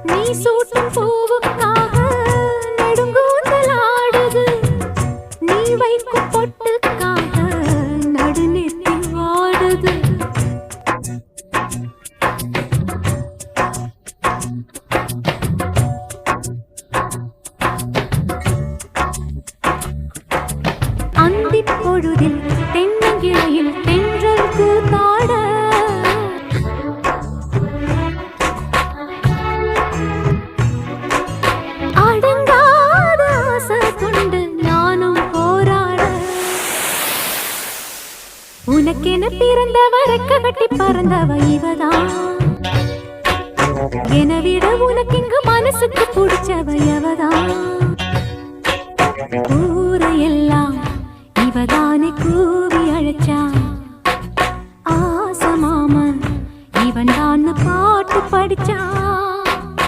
நீ சூட்டும் பூவுக்காக நெடுங்கூந்தல் ஆடுது. நீ வைக்கும் பொட்டுக்காக நடுநெத்தி வாடுது. அந்திப் பொழுதில் தென்னங்கிளையில் தென்றல் கூத்தாட அடங்காத ஆசை கொண்டு நானும் போராட. உனக்கென பிறந்தவ ரெக்க கட்டி பறந்தவ இவதான். என விட